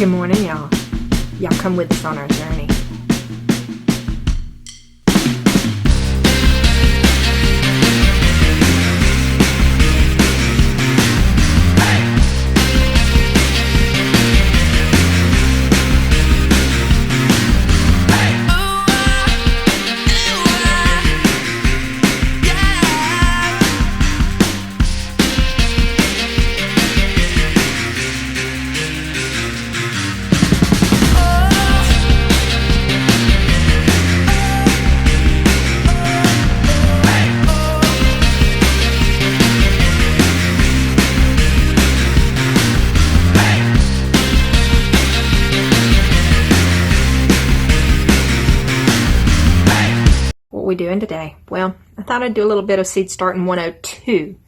Good morning, y'all. Y'all come with us on our journey. What we doing today? Well, I thought I'd do a little bit of Seed Starting 102.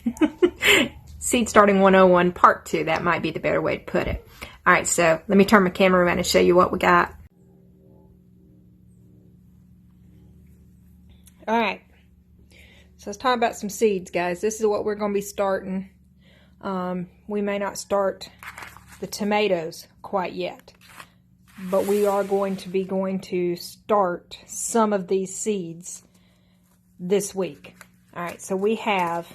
Seed Starting 101 Part 2. That might be the better way to put it. Alright, so let me turn my camera around and show you what we got. Alright, so let's talk about some seeds, guys. This is what we're going to be starting. We may not start the tomatoes quite yet, but we are going to start some of these seeds this week. All right, so we have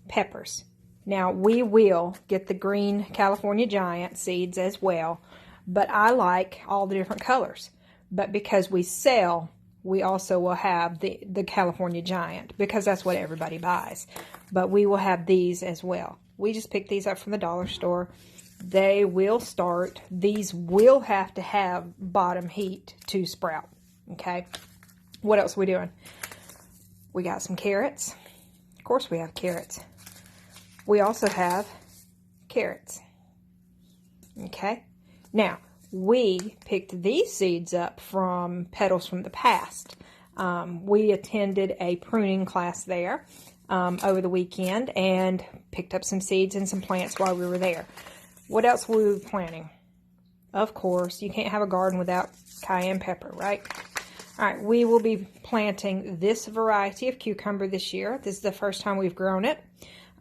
peppers. Now, we will get the green California Giant seeds as well, but I like all the different colors. But because we sell, we also will have the California Giant, because that's what everybody buys. But we will have these as well. We just picked these up from the dollar store. They will start. These will have to have bottom heat to sprout. Okay. What else are we doing? We got some carrots. Of course we have carrots. We also have carrots. Okay. Now, we picked these seeds up from Petals from the Past. We attended a pruning class there over the weekend and picked up some seeds and some plants while we were there. What else were we planting? Of course, you can't have a garden without cayenne pepper, right? All right, we will be planting this variety of cucumber this year. This is the first time we've grown it,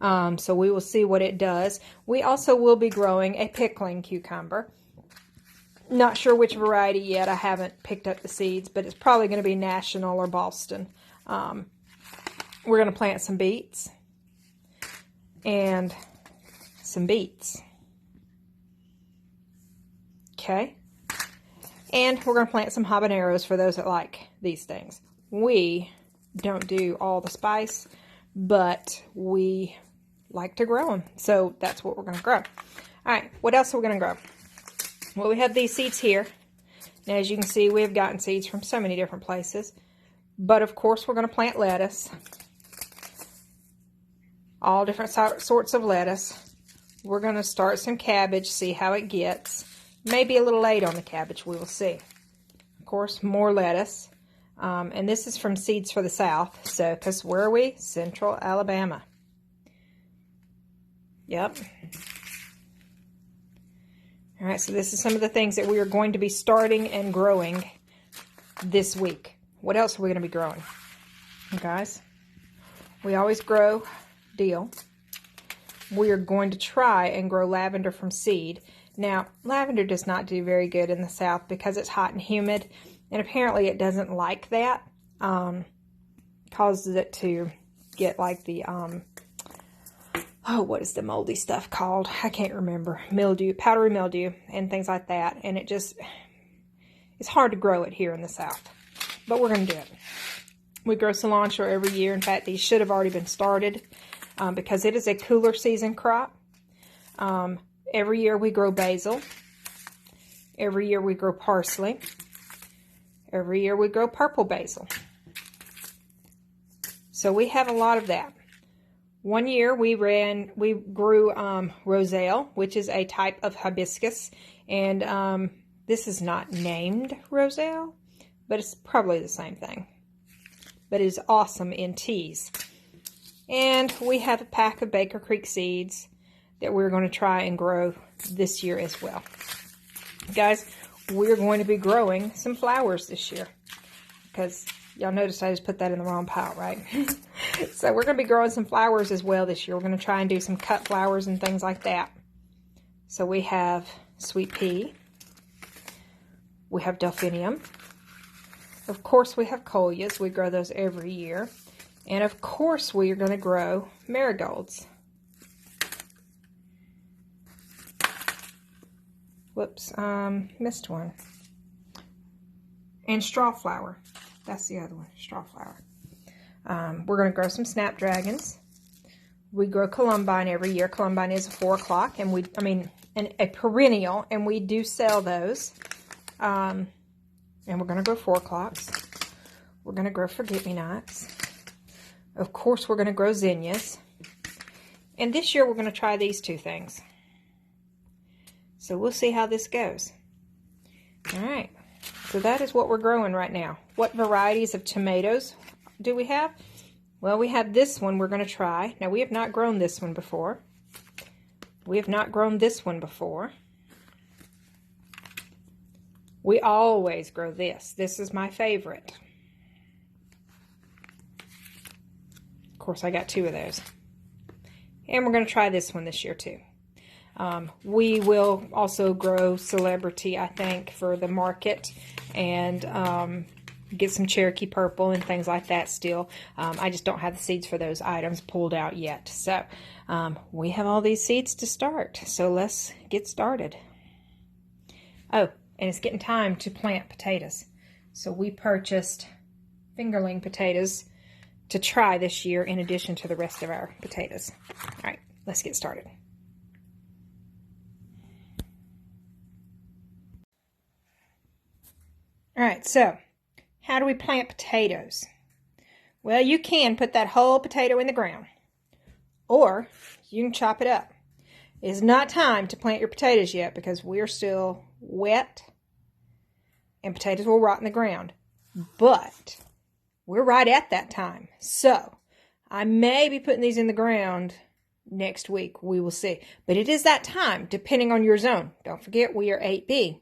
so we will see what it does. We also will be growing a pickling cucumber. Not sure which variety yet. I haven't picked up the seeds, but it's probably going to be National or Boston. We're going to plant some beets and some beets. Okay, and we're going to plant some habaneros for those that like these things. We don't do all the spice, but we like to grow them, so that's what we're going to grow. All right, what else are we going to grow? Well, we have these seeds here. Now, as you can see, we've gotten seeds from so many different places, but of course, we're going to plant lettuce. All different sorts of lettuce. We're going to start some cabbage, see how it gets. Maybe a little late on the cabbage, we will see. Of course, more lettuce. And this is from Seeds for the South. So, because where are we? Central Alabama. Yep. All right, so this is some of the things that we are going to be starting and growing this week. What else are we going to be growing? Guys, we always grow dill. We are going to try and grow lavender from seed. Now, lavender does not do very good in the South because it's hot and humid, and apparently it doesn't like that. Causes it to get like the, what is the moldy stuff called? I can't remember. Mildew, powdery mildew, and things like that. And it's hard to grow it here in the South, but we're going to do it. We grow cilantro every year. In fact, these should have already been started because it is a cooler season crop. Every year we grow basil. Every year we grow parsley. Every year we grow purple basil. So we have a lot of that. One year we grew Roselle, which is a type of hibiscus. And this is not named Roselle, but it's probably the same thing. But it is awesome in teas. And we have a pack of Baker Creek seeds that we're going to try and grow this year as well. Guys, we're going to be growing some flowers this year because y'all noticed I just put that in the wrong pile, right? So we're going to be growing some flowers as well this year. We're going to try and do some cut flowers and things like that. So we have sweet pea, We have delphinium. Of course, we have coleus. We grow those every year. And of course, we are going to grow marigolds. Whoops, missed one. And strawflower. That's the other one, strawflower. We're going to grow some snapdragons. We grow Columbine every year. Columbine is a 4 o'clock, and a perennial, and we do sell those. And we're going to grow 4 o'clocks. We're going to grow forget-me-nots. Of course, we're going to grow zinnias. And this year, we're going to try these 2 things. So we'll see how this goes. All right. So that is what we're growing right now. What varieties of tomatoes do we have? Well, we have this one we're going to try. Now, we have not grown this one before. We have not grown this one before. We always grow this. This is my favorite. Of course, I got 2 of those. And we're going to try this one this year, too. We will also grow Celebrity, I think, for the market, and get some Cherokee Purple and things like that still. I just don't have the seeds for those items pulled out yet. So we have all these seeds to start. So let's get started. Oh, and it's getting time to plant potatoes. So we purchased fingerling potatoes to try this year in addition to the rest of our potatoes. All right, let's get started. All right, so how do we plant potatoes? Well, you can put that whole potato in the ground, or you can chop it up. It's not time to plant your potatoes yet because we're still wet and potatoes will rot in the ground, but we're right at that time. So I may be putting these in the ground next week. We will see. But it is that time, depending on your zone. Don't forget, we are 8A,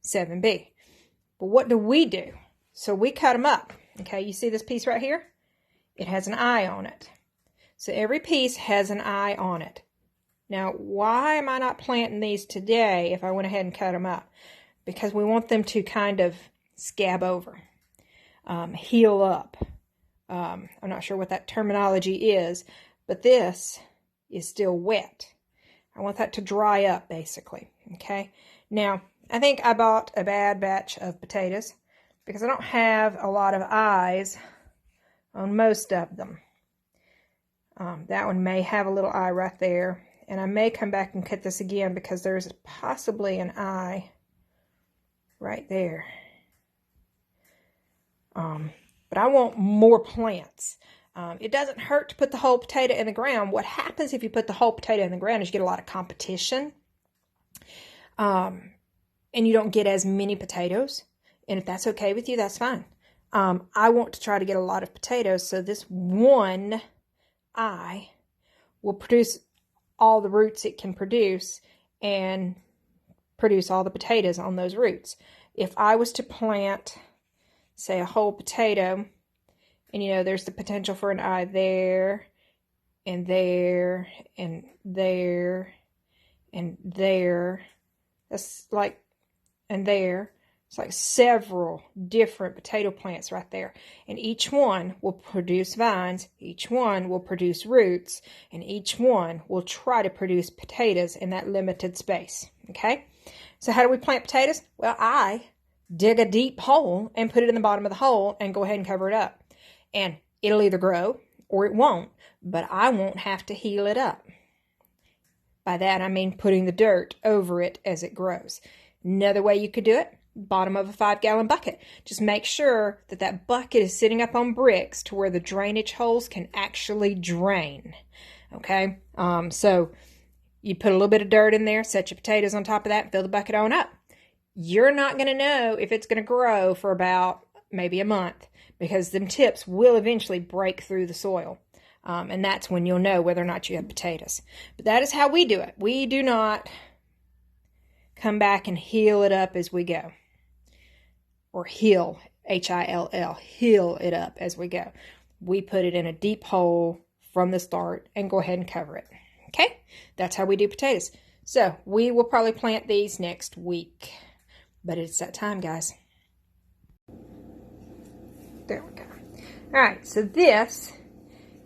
7B. But what do? So we cut them up. Okay, you see this piece right here? It has an eye on it. So every piece has an eye on it. Now, why am I not planting these today if I went ahead and cut them up? Because we want them to kind of scab over, heal up. I'm not sure what that terminology is, but this is still wet. I want that to dry up, basically. Okay, now, I think I bought a bad batch of potatoes because I don't have a lot of eyes on most of them. That one may have a little eye right there, and I may come back and cut this again because there's possibly an eye right there. But I want more plants. It doesn't hurt to put the whole potato in the ground. What happens if you put the whole potato in the ground is you get a lot of competition. And you don't get as many potatoes. And if that's okay with you, that's fine. I want to try to get a lot of potatoes, so this one eye will produce all the roots it can produce and produce all the potatoes on those roots. If I was to plant, say, a whole potato, and there's the potential for an eye there, and there, and there, and there. That's like, and there. It's like several different potato plants right there. And each one will produce vines, each one will produce roots, and each one will try to produce potatoes in that limited space. Okay? So how do we plant potatoes? Well, I dig a deep hole and put it in the bottom of the hole and go ahead and cover it up. And it'll either grow or it won't, but I won't have to heal it up. By that, I mean putting the dirt over it as it grows. Another way you could do it, bottom of a 5-gallon bucket. Just make sure that that bucket is sitting up on bricks to where the drainage holes can actually drain. Okay? So you put a little bit of dirt in there, set your potatoes on top of that, and fill the bucket on up. You're not going to know if it's going to grow for about maybe a month because them tips will eventually break through the soil. And that's when you'll know whether or not you have potatoes. But that is how we do it. We do not come back and heal it up as we go. Or heal, H-I-L-L, heal it up as we go. We put it in a deep hole from the start and go ahead and cover it. Okay? That's how we do potatoes. So we will probably plant these next week. but it's that time, guys. There we go. All right, so this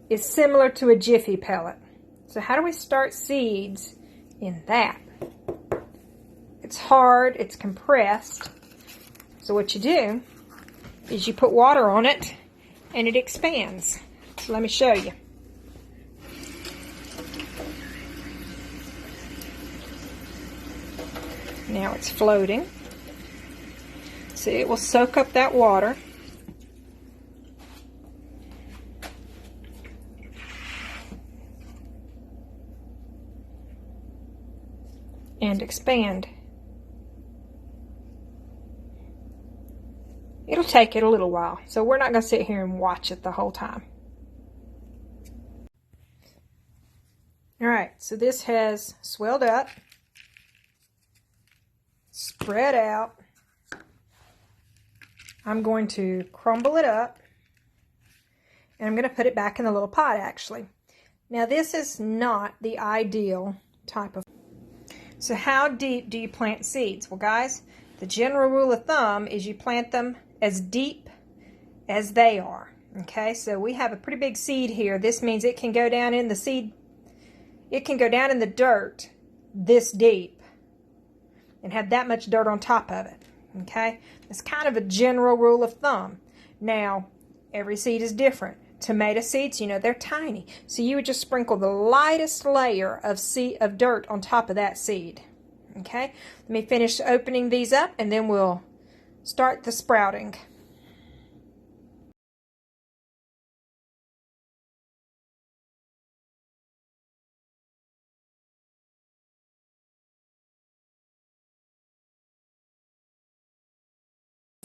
is similar to a Jiffy pellet. So how do we start seeds in that? It's hard, it's compressed. So what you do is you put water on it and it expands. So let me show you. Now it's floating. So it will soak up that water. And expand. It'll take it a little while, so we're not going to sit here and watch it the whole time. Alright, so this has swelled up, spread out. I'm going to crumble it up, and I'm going to put it back in the little pot actually. Now this is not the ideal type of. So how deep do you plant seeds? Well guys, the general rule of thumb is you plant them as deep as they are. Okay, so we have a pretty big seed here. This means it can go down in the seed, it can go down in the dirt this deep and have that much dirt on top of it. Okay, it's kind of a general rule of thumb. Now, every seed is different. Tomato seeds, you know, they're tiny. So you would just sprinkle the lightest layer of dirt on top of that seed. Okay, let me finish opening these up and then we'll start the sprouting.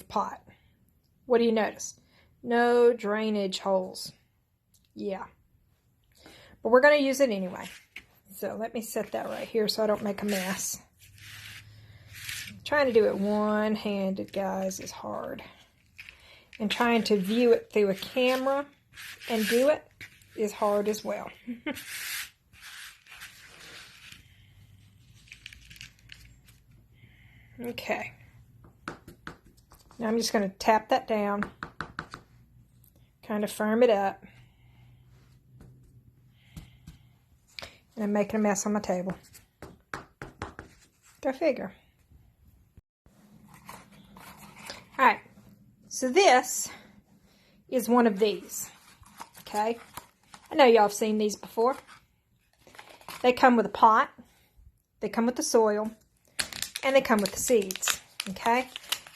Pot. What do you notice? No drainage holes. Yeah. But we're going to use it anyway. So let me set that right here so I don't make a mess. Trying to do it one-handed, guys, is hard. And trying to view it through a camera and do it is hard as well. Okay. Now I'm just going to tap that down. Kind of firm it up. And I'm making a mess on my table. Go figure. Alright, so this is one of these. Okay, I know y'all have seen these before. They come with a pot, they come with the soil, and they come with the seeds. Okay,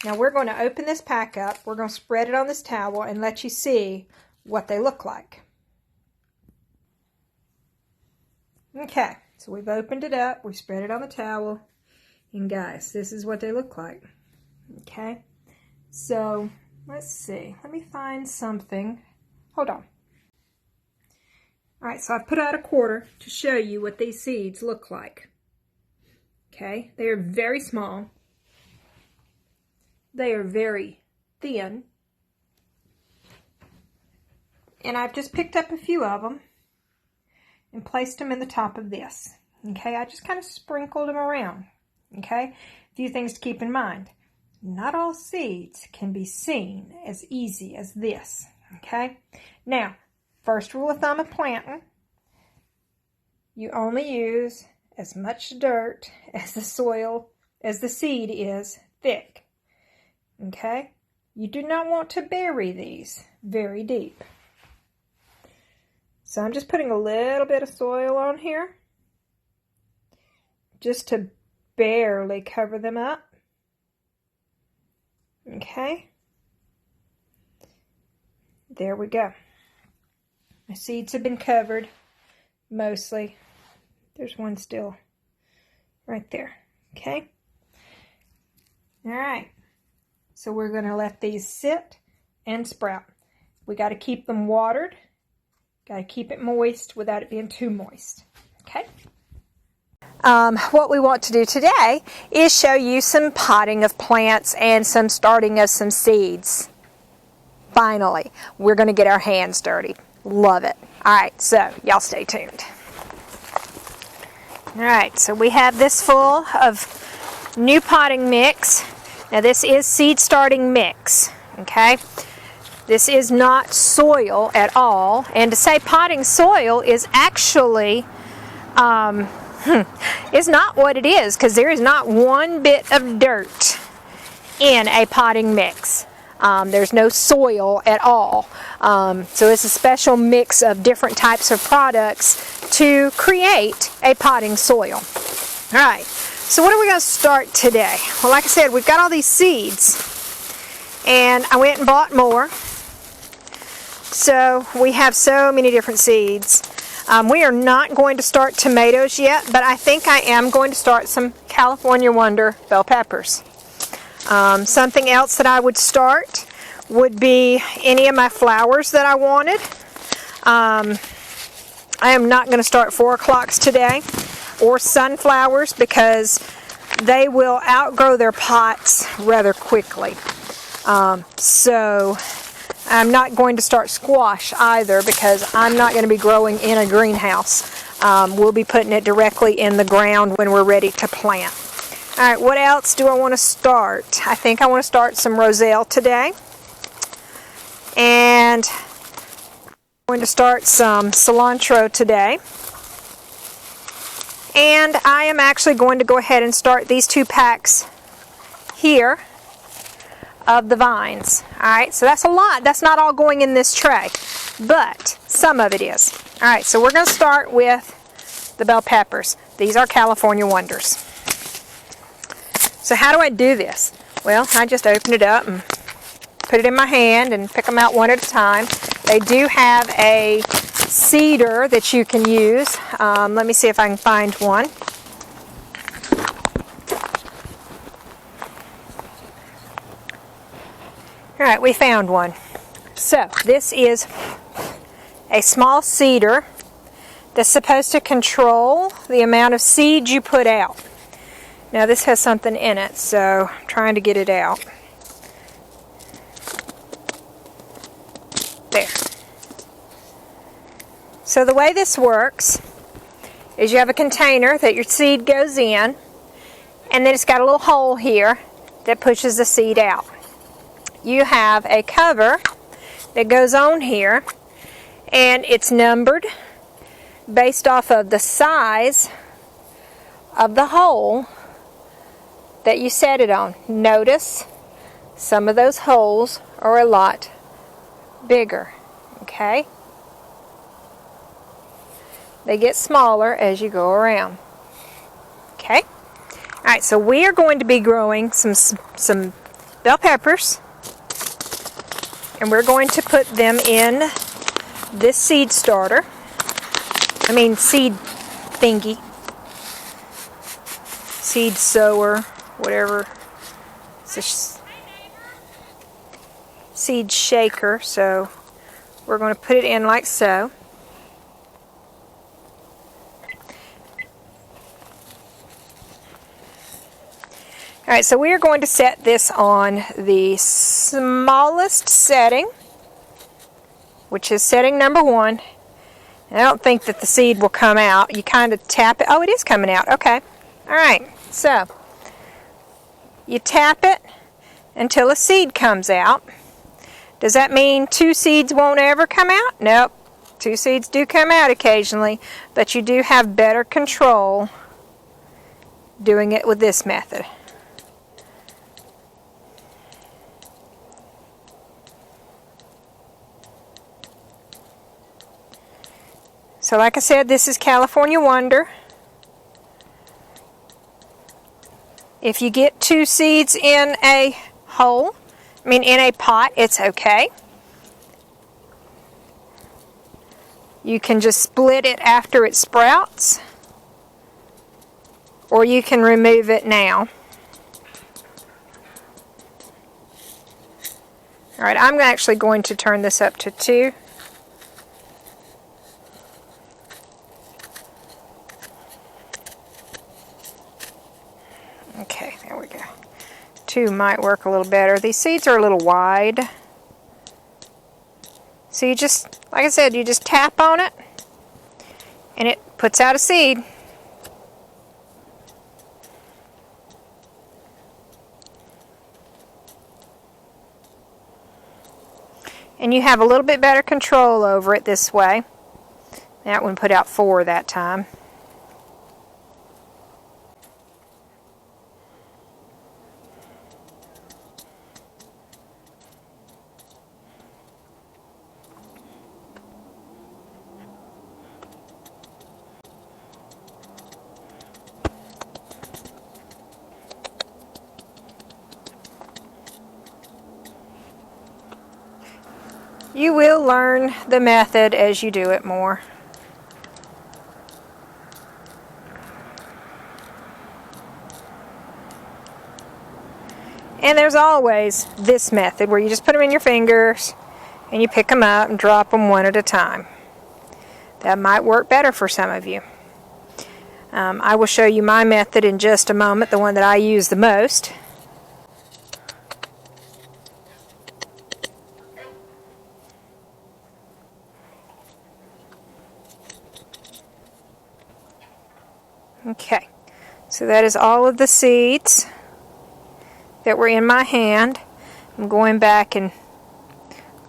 now we're going to open this pack up. We're going to spread it on this towel and let you see what they look like. Okay, so we've opened it up, we spread it on the towel, and guys, this is what they look like. Okay, so let's see, let me find something. Hold on. Alright, so I put out a quarter to show you what these seeds look like. Okay, they are very small. They are very thin. And I've just picked up a few of them and placed them in the top of this. Okay, I just kind of sprinkled them around. Okay, a few things to keep in mind. Not all seeds can be seen as easy as this. Okay, now, first rule of thumb of planting, you only use as much dirt as the soil, as the seed is thick. Okay, you do not want to bury these very deep. So I'm just putting a little bit of soil on here just to barely cover them up. Okay, there we go. My seeds have been covered mostly. There's one still right there. Okay, all right, so we're going to let these sit and sprout. We got to keep them watered. Got to keep it moist without it being too moist. Okay. What we want to do today is show you some potting of plants and some starting of some seeds. Finally, we're going to get our hands dirty. Love it. Alright, so y'all stay tuned. Alright, so we have this full of new potting mix. Now this is seed starting mix, okay? This is not soil at all, and to say potting soil is actually is not what it is, because there is not one bit of dirt in a potting mix. There's no soil at all. So it's a special mix of different types of products to create a potting soil. All right, so what are we going to start today? Well, like I said, we've got all these seeds, and I went and bought more. So we have so many different seeds. We are not going to start tomatoes yet, but I think I am going to start some California Wonder bell peppers. Something else that I would start would be any of my flowers that I wanted. I am not going to start 4 o'clocks today, or sunflowers, because they will outgrow their pots rather quickly. So I'm not going to start squash either, because I'm not going to be growing in a greenhouse. We'll be putting it directly in the ground when we're ready to plant. All right, what else do I want to start? I think I want to start some Roselle today. And I'm going to start some cilantro today. And I am actually going to go ahead and start these 2 packs here of the vines. Alright, so that's a lot. That's not all going in this tray, but some of it is. Alright, so we're going to start with the bell peppers. These are California Wonders. So how do I do this? Well, I just open it up and put it in my hand and pick them out one at a time. They do have a seeder that you can use. Let me see if I can find one. Alright, we found one. So, this is a small seeder that's supposed to control the amount of seed you put out. Now this has something in it, so I'm trying to get it out. There. So the way this works is you have a container that your seed goes in, and then it's got a little hole here that pushes the seed out. You have a cover that goes on here, and it's numbered based off of the size of the hole that you set it on. Notice some of those holes are a lot bigger, okay? They get smaller as you go around, okay? Alright, so we are going to be growing some bell peppers, and we're going to put them in this seed starter. Seed thingy. Seed sower, whatever. It's a seed shaker, so we're going to put it in like so. Alright, so we are going to set this on the smallest setting, which is setting number 1. And I don't think that the seed will come out. You kind of tap it. Oh, it is coming out. Okay. Alright, so you tap it until a seed comes out. Does that mean 2 seeds won't ever come out? Nope. 2 seeds do come out occasionally, but you do have better control doing it with this method. So like I said, this is California Wonder. If you get 2 seeds in a hole, in a pot, it's okay. You can just split it after it sprouts, or you can remove it now. Alright, I'm actually going to turn this up to 2. Okay, there we go. 2 might work a little better. These seeds are a little wide. So you just, like I said, you just tap on it, and it puts out a seed. And you have a little bit better control over it this way. That one put out 4 that time. You will learn the method as you do it more. And there's always this method where you just put them in your fingers and you pick them up and drop them one at a time. That might work better for some of you. I will show you my method in just a moment, the one that I use the most. Okay, so that is all of the seeds that were in my hand. I'm going back and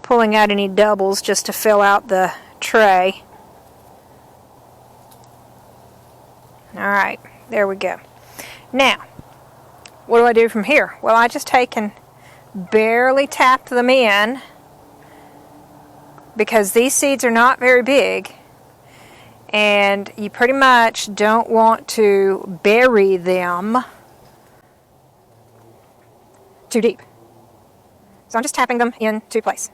pulling out any doubles just to fill out the tray. Alright, there we go. Now, what do I do from here? Well, I just take and barely tap them in because these seeds are not very big. And you pretty much don't want to bury them too deep. So I'm just tapping them into place.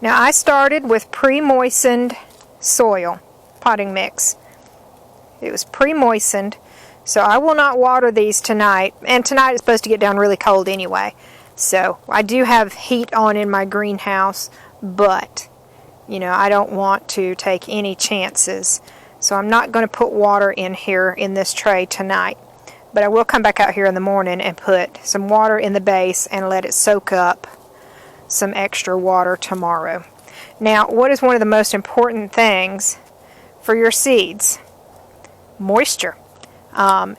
Now I started with pre-moistened soil potting mix. It was pre-moistened, so I will not water these tonight. And tonight it's supposed to get down really cold anyway. So I do have heat on in my greenhouse, but you know, I don't want to take any chances. So I'm not going to put water in here in this tray tonight. But I will come back out here in the morning and put some water in the base and let it soak up some extra water tomorrow. Now, what is one of the most important things for your seeds? Moisture.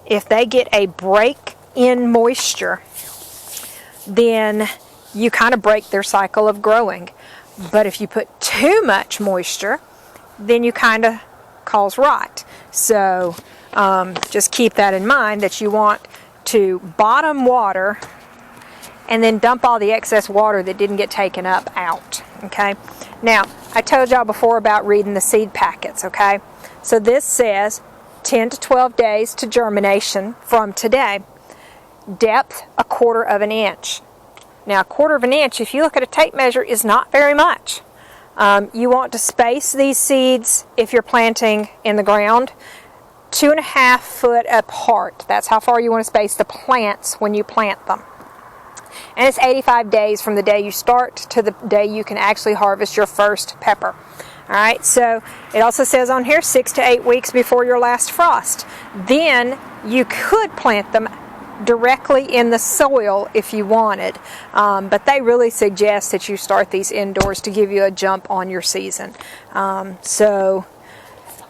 If they get a break in moisture, then you kind of break their cycle of growing. But if you put too much moisture, then you kind of cause rot. So just keep that in mind, that you want to bottom water and then dump all the excess water that didn't get taken up out. Okay. Now, I told y'all before about reading the seed packets. Okay. So this says 10 to 12 days to germination from today. Depth, 1/4 of an inch. Now, 1/4 of an inch, if you look at a tape measure, is not very much. You want to space these seeds, if you're planting in the ground, 2.5 foot apart. That's how far you want to space the plants when you plant them. And it's 85 days from the day you start to the day you can actually harvest your first pepper. Alright, so it also says on here 6 to 8 weeks before your last frost. Then you could plant them directly in the soil if you wanted. But they really suggest that you start these indoors to give you a jump on your season. So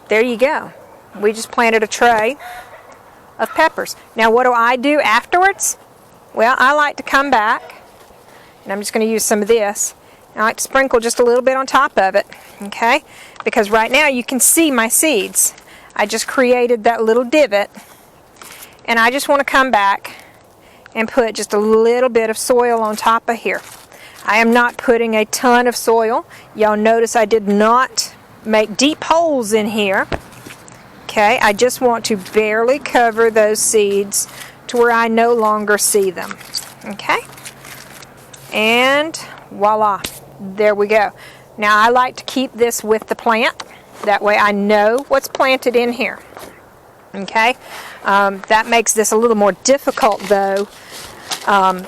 there you go. We just planted a tray of peppers. Now what do I do afterwards? Well, I like to come back, and I'm just going to use some of this. I like to sprinkle just a little bit on top of it, okay? Because right now you can see my seeds. I just created that little divot, and I just want to come back and put just a little bit of soil on top of here. I am not putting a ton of soil. Y'all notice I did not make deep holes in here. Okay, I just want to barely cover those seeds to where I no longer see them. Okay, and voila, there we go. Now I like to keep this with the plant. That way I know what's planted in here. Okay, that makes this a little more difficult though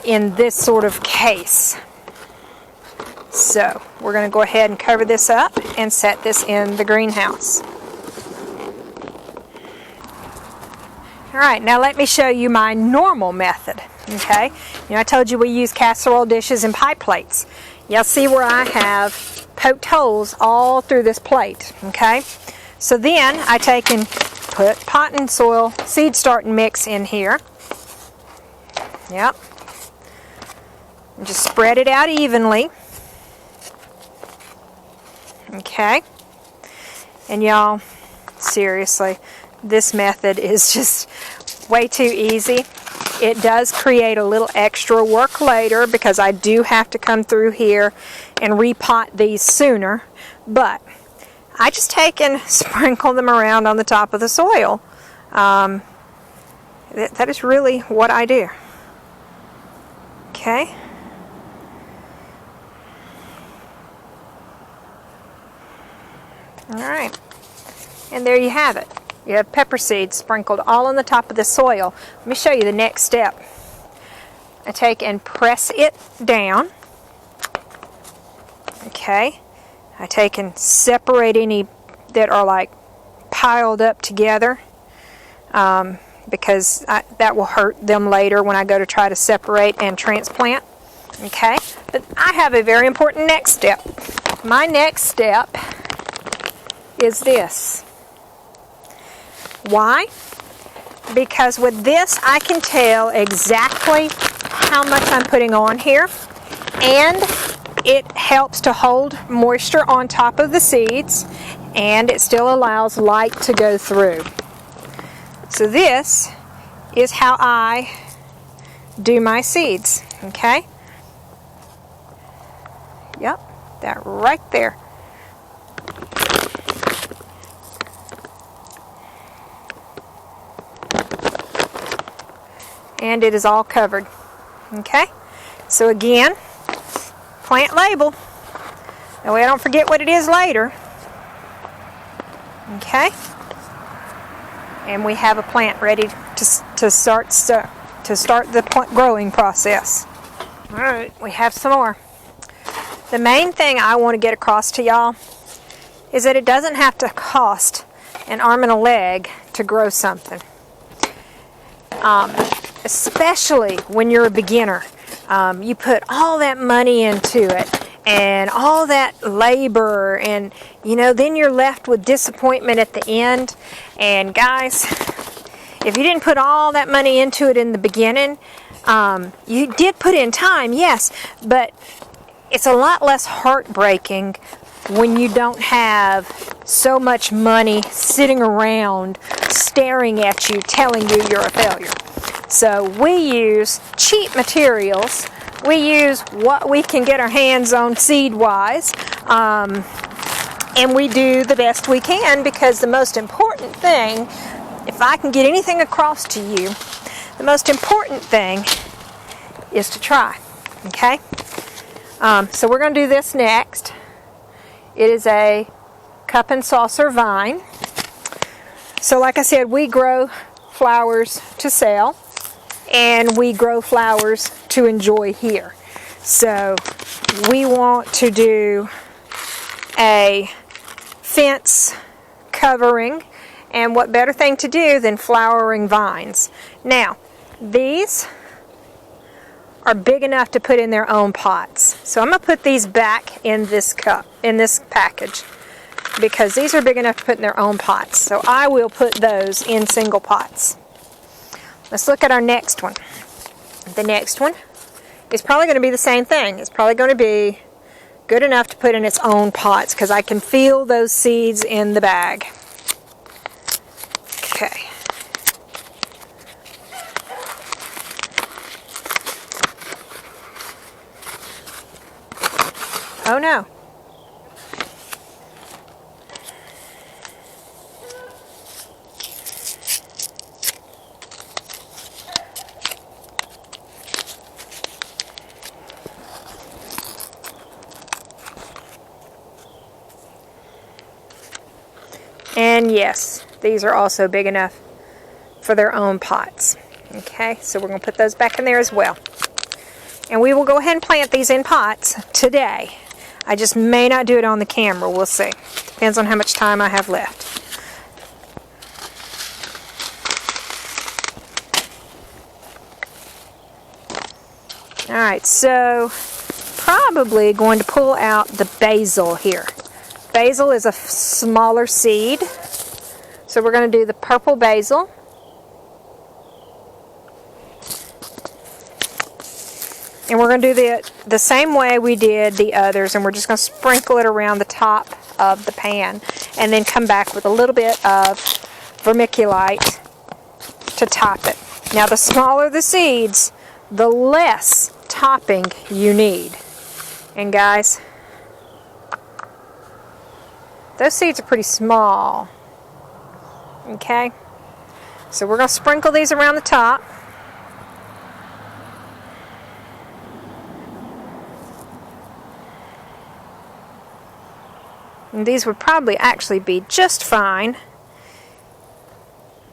in this sort of case. So we're going to go ahead and cover this up and set this in the greenhouse. Alright, now let me show you my normal method. Okay, you know, I told you we use casserole dishes and pie plates. You'll see where I have poked holes all through this plate. Okay, so then I take and put pot and soil seed starting mix in here. Yep. And just spread it out evenly. Okay. And y'all, seriously, this method is just way too easy. It does create a little extra work later because I do have to come through here and repot these sooner, but I just take and sprinkle them around on the top of the soil. That is really what I do. Okay. Alright. And there you have it. You have pepper seeds sprinkled all on the top of the soil. Let me show you the next step. I take and press it down. Okay. I take and separate any that are like piled up together because that will hurt them later when I go to try to separate and transplant. Okay. But I have a very important next step. My next step is this. Why? Because with this I can tell exactly how much I'm putting on here, and it helps to hold moisture on top of the seeds, and it still allows light to go through. So this is how I do my seeds. Okay? Yep, that right there. And it is all covered. Okay, so again, plant label. That way I don't forget what it is later. Okay, and we have a plant ready to start the growing process. All right, we have some more. The main thing I want to get across to y'all is that it doesn't have to cost an arm and a leg to grow something. Especially when you're a beginner. You put all that money into it and all that labor, and you know, then you're left with disappointment at the end. And guys, if you didn't put all that money into it in the beginning, you did put in time, yes, but it's a lot less heartbreaking when you don't have so much money sitting around staring at you telling you you're a failure. So we use cheap materials. We use what we can get our hands on seed-wise, and we do the best we can, because the most important thing, if I can get anything across to you, the most important thing is to try. Okay? So we're going to do this next. It is a cup and saucer vine. So like I said, we grow flowers to sell, and we grow flowers to enjoy here. So we want to do a fence covering, and what better thing to do than flowering vines. Now, these are big enough to put in their own pots. So I'm going to put these back in this cup, in this package, because these are big enough to put in their own pots. So I will put those in single pots. Let's look at our next one. The next one is probably going to be the same thing. It's probably going to be good enough to put in its own pots, because I can feel those seeds in the bag. Okay. Oh no. And yes, these are also big enough for their own pots. Okay, so we're going to put those back in there as well. And we will go ahead and plant these in pots today. I just may not do it on the camera. We'll see. Depends on how much time I have left. Alright, so probably going to pull out the basil here. Basil is a smaller seed. So we're going to do the purple basil. And we're going to do the same way we did the others, and we're just going to sprinkle it around the top of the pan and then come back with a little bit of vermiculite to top it. Now the smaller the seeds, the less topping you need. And guys, those seeds are pretty small. Okay? So we're going to sprinkle these around the top. And these would probably actually be just fine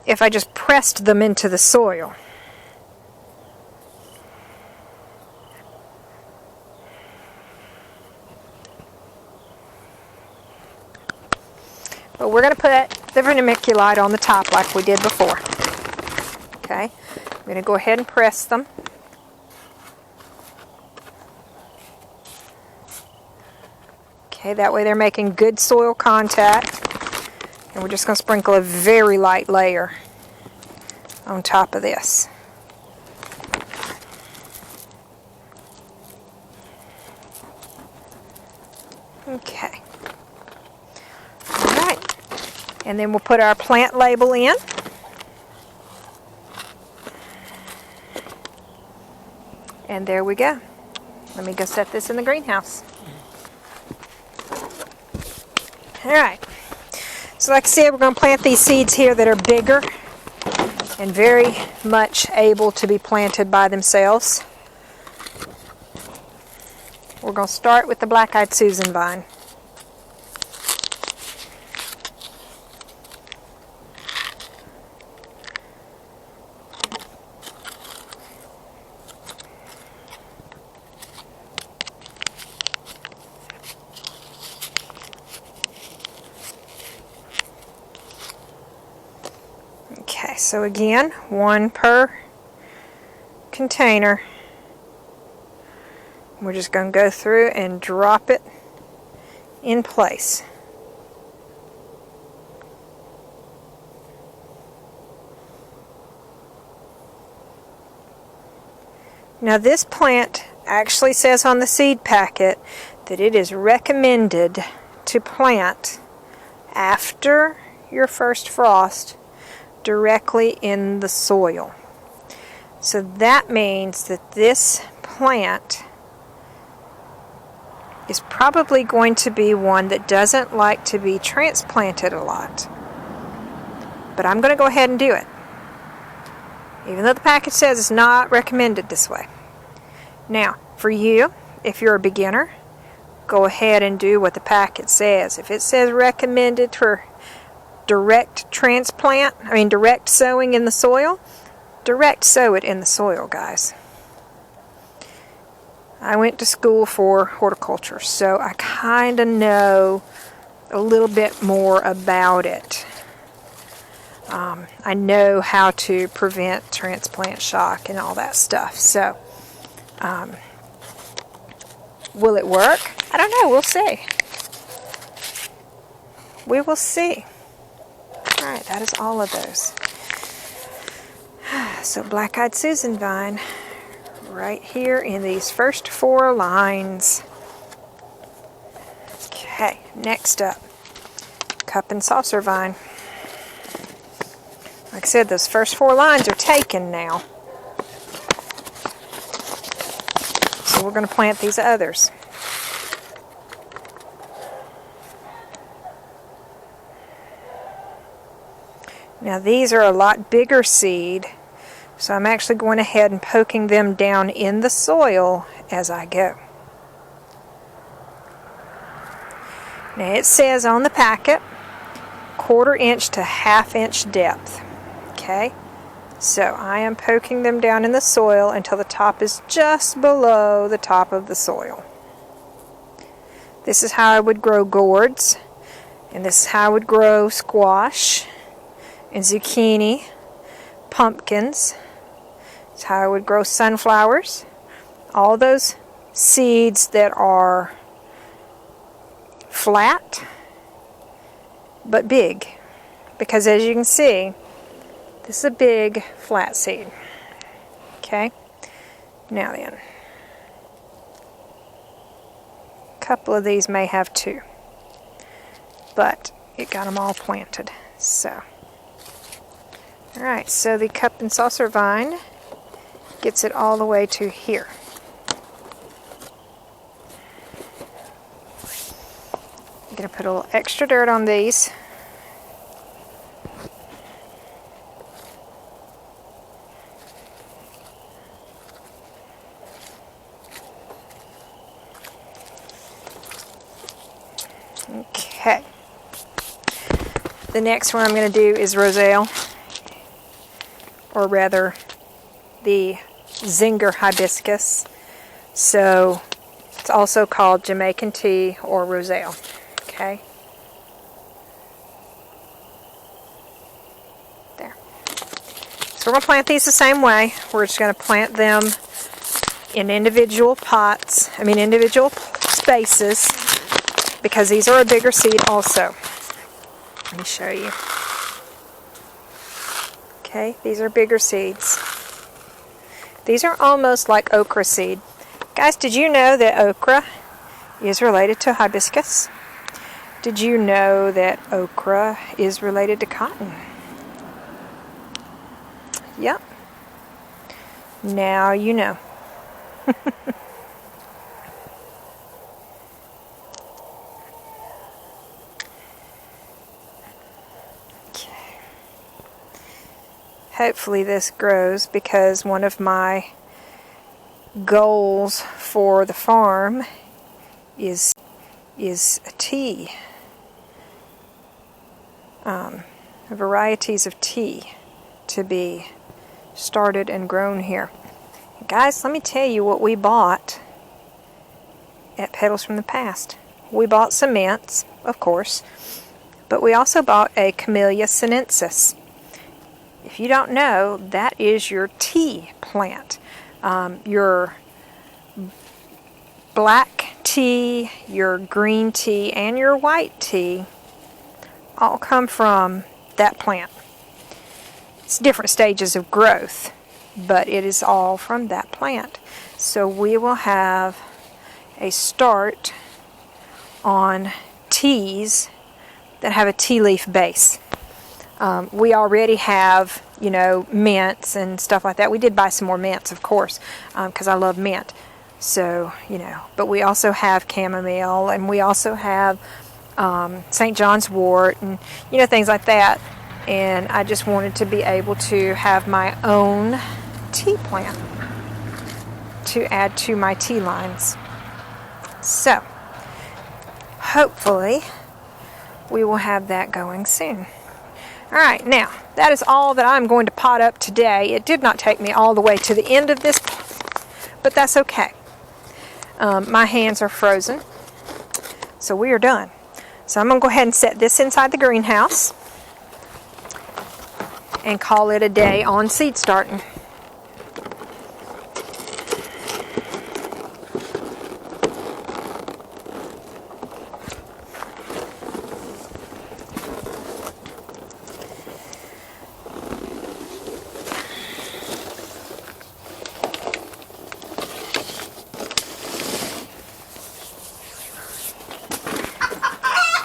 if I just pressed them into the soil. But we're going to put the vermiculite on the top like we did before. Okay, I'm going to go ahead and press them. Okay, that way they're making good soil contact. And we're just going to sprinkle a very light layer on top of this. Okay. Alright. And then we'll put our plant label in. And there we go. Let me go set this in the greenhouse. Alright, so like I said, we're going to plant these seeds here that are bigger and very much able to be planted by themselves. We're going to start with the black-eyed Susan vine. Okay, so again, one per container. We're just going to go through and drop it in place. Now this plant actually says on the seed packet that it is recommended to plant after your first frost directly in the soil. So that means that this plant is probably going to be one that doesn't like to be transplanted a lot. But I'm going to go ahead and do it. Even though the package says it's not recommended this way. Now, for you, if you're a beginner, go ahead and do what the packet says. If it says recommended for direct sowing in the soil, direct sow it in the soil, guys. I went to school for horticulture, so I kind of know a little bit more about it. I know how to prevent transplant shock and all that stuff. So, will it work? I don't know. We'll see. We will see. Alright, that is all of those. So black-eyed Susan vine right here in these first 4 lines. Okay, next up, cup and saucer vine. Like I said, those first 4 lines are taken now. So we're going to plant these others. Now these are a lot bigger seed, so I'm actually going ahead and poking them down in the soil as I go. Now it says on the packet 1/4 inch to 1/2 inch depth. Okay, so I am poking them down in the soil until the top is just below the top of the soil. This is how I would grow gourds, and this is how I would grow squash and zucchini, pumpkins. It's how I would grow sunflowers. all those seeds that are flat but big, because as you can see, this is a big flat seed. Okay, now then, a couple of these may have two, but it got them all planted. So, alright, so the cup and saucer vine gets it all the way to here. I'm going to put a little extra dirt on these. Okay. The next one I'm going to do is Roselle, or rather the Zinger Hibiscus. So it's also called Jamaican tea or Roselle. Okay. There. So we're going to plant these the same way. We're just going to plant them in individual pots, individual spaces, because these are a bigger seed also. Let me show you. Okay, these are bigger seeds. These are almost like okra seed. Guys, did you know that okra is related to hibiscus? Did you know that okra is related to cotton? Yep. Now you know. Okay. Hopefully this grows, because one of my goals for the farm is a tea. Varieties of tea to be started and grown here. Guys, let me tell you what we bought at Petals from the Past. We bought some mints, of course, but we also bought a Camellia sinensis. If you don't know, that is your tea plant. Your black tea, your green tea, and your white tea all come from that plant. It's different stages of growth, but it is all from that plant. So we will have a start on teas that have a tea leaf base. We already have, mints and stuff like that. We did buy some more mints, of course, because I love mint. So, but we also have chamomile, and we also have St. John's wort, and, things like that. And I just wanted to be able to have my own tea plant to add to my tea lines. So, hopefully, we will have that going soon. Alright, now, that is all that I'm going to pot up today. It did not take me all the way to the end of this, but that's okay. My hands are frozen, so we are done. So I'm going to go ahead and set this inside the greenhouse and call it a day on seed starting.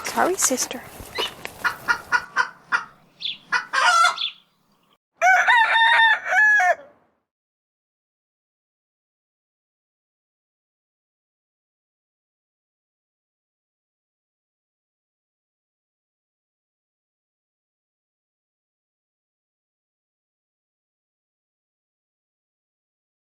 Sorry, sister.